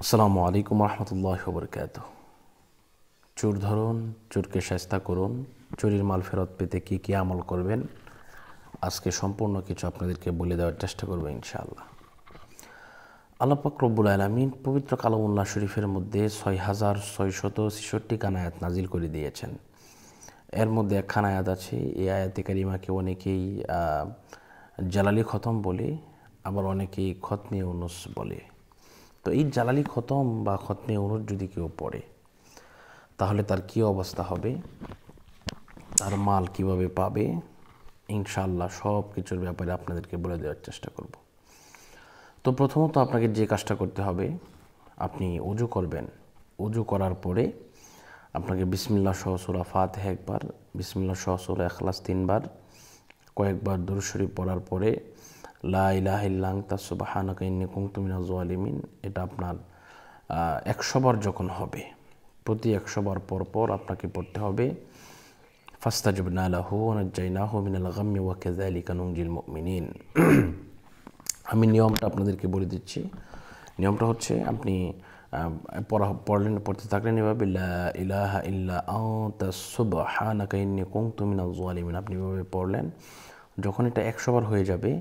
আসসালামু আলাইকুম রহমতুল্লাহ বরকাত। চোর ধরুন, চোরকে শায়েস্তা করুন, চুরির মাল ফেরত পেতে কী কী আমল করবেন আজকে সম্পূর্ণ কিছু আপনাদেরকে বলে দেওয়ার চেষ্টা করব ইনশাআল্লাহ। আল্লাহ পাক রব্বুল আলামিন পবিত্র কালামুল্লাহ শরীফের মধ্যে ৬,৬৬৬ খান আয়াত নাজিল করে দিয়েছেন। এর মধ্যে একখান আয়াত আছে, এই আয়াতে কারিমাকে অনেকেই জালালি খতম বলে, আবার অনেকেই খতমে ইউনুস বলে। তো এই জালালি খতম বা খতমে ইউনুস যদি কেউ পড়ে তাহলে তার কী অবস্থা হবে, তার মাল কিভাবে পাবে, ইনশাআল্লাহ সব কিছুর ব্যাপারে আপনাদেরকে বলে দেওয়ার চেষ্টা করব। তো প্রথমত আপনাকে যে কাজটা করতে হবে, আপনি ওযু করবেন। ওযু করার পরে আপনাকে বিসমিল্লাহ সহ সূরা ফাতিহা একবার, বিসমিল্লাহ সহ সূরা ইখলাস 3 বার, কয়েকবার দুরূদ শরীফ পড়ার পরে লা ইলাহা ইল্লা আনতা সুবহানাকা ইন্নী কুনতু মিনাজ জালিমিন, এটা আপনার 100 বার যখন হবে, প্রতি 100 বার পর পর আপনাকে পড়তে হবে ফাস্তাজবনা লাহু ওয়া নাজ্জাইনাহু মিনাল গাম্মি ওয়া কাযালিকা নুনজিল মুমিনিন। আমি নিয়মটা আপনাদেরকে বলে দিচ্ছি। নিয়মটা হচ্ছে, আপনি পড়তে থাকলেন এভাবে, লা ইলাহা ইল্লা আনতা সুবহানাকা ইন্নী কুনতু মিনাজ জালিমিন, আপনি এভাবে পড়লেন। যখন এটা 100 বার হয়ে যাবে,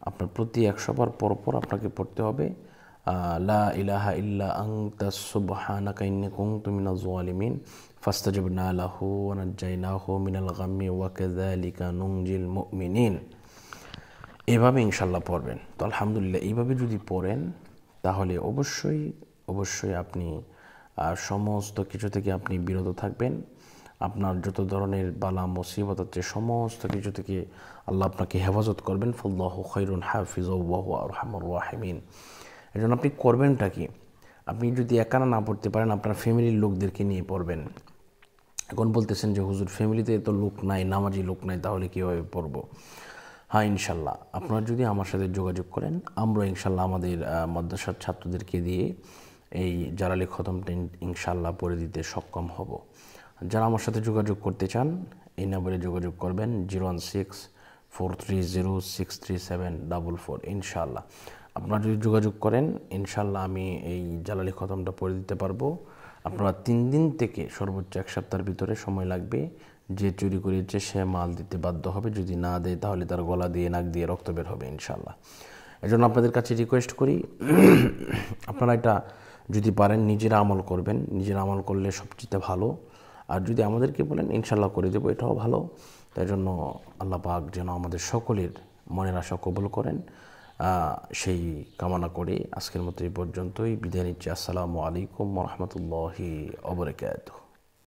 আপনার প্রতি 100 বার পর পর আপনাকে পড়তে হবে লা ইলাহা ইল্লা আনতা সুবহানাকা ইন্নী কুনতু মিনাজ জালিমিন ফাস্তাজবনা লাহু ওয়া নাজ্জাইনাহু মিনাল গাম্মি ওয়া কাযালিকা নুনজিল মুমিনিন। এভাবে ইনশাল্লাহ পড়বেন। তো আলহামদুলিল্লাহ, এইভাবে যদি পড়েন তাহলে অবশ্যই আপনি সমস্ত কিছু থেকে আপনি বিরত থাকবেন। আপনার যত ধরনের বালা মুসিবত আছে সমস্ত কিছু থেকে আল্লাহ আপনাকে হেফাজত করবেন। ফাল্লাহু খায়রুন হাফিজা ওয়া হুয়া আরহামুর রাহিমিন। এই জন্য আপনি করবেনটা কি, আপনি যদি একানা না পড়তে পারেন আপনার ফ্যামিলির লোকদেরকে নিয়ে পড়বেন। এখন বলতেছেন যে হুজুর ফ্যামিলিতে তো লোক নাই, নামাজি লোক নাই, তাহলে কীভাবে পড়বো? হ্যাঁ, ইনশাল্লাহ আপনারা যদি আমার সাথে যোগাযোগ করেন, আমরা ইনশাল্লাহ আমাদের মাদ্রাসার ছাত্রদেরকে দিয়ে এই জালালি খতমটা ইনশাল্লাহ পড়ে দিতে সক্ষম হব। যারা আমার সাথে যোগাযোগ করতে চান এই নাম্বারে যোগাযোগ করবেন 016-430-63744। ইনশাল্লাহ আপনারা যদি যোগাযোগ করেন ইনশাল্লাহ আমি এই জালালি খতমটা পড়ে দিতে পারবো। আপনারা 3 দিন থেকে সর্বোচ্চ 1 সপ্তাহের ভিতরে সময় লাগবে। যে চুরি করেছে সে মাল দিতে বাধ্য হবে, যদি না দেয় তাহলে তার গলা দিয়ে নাক দিয়ে রক্ত বের হবে ইনশাল্লাহ। এজন্য আপনাদের কাছে রিকোয়েস্ট করি, আপনারা এটা যদি পারেন নিজেরা আমল করবেন। নিজেরা আমল করলে সবচেয়ে ভালো, আর যদি আমাদেরকে বলেন ইনশাল্লাহ করে দেবো, এটাও ভালো। তাই জন্য আল্লাহ পাক যেন আমাদের সকলের মনের আশা কবুল করেন, সেই কামনা করে আজকের মতো এই পর্যন্তই বিদায় নিচ্ছি। আসসালামু আলাইকুম ওয়া রাহমাতুল্লাহি ওয়া বারাকাতুহু।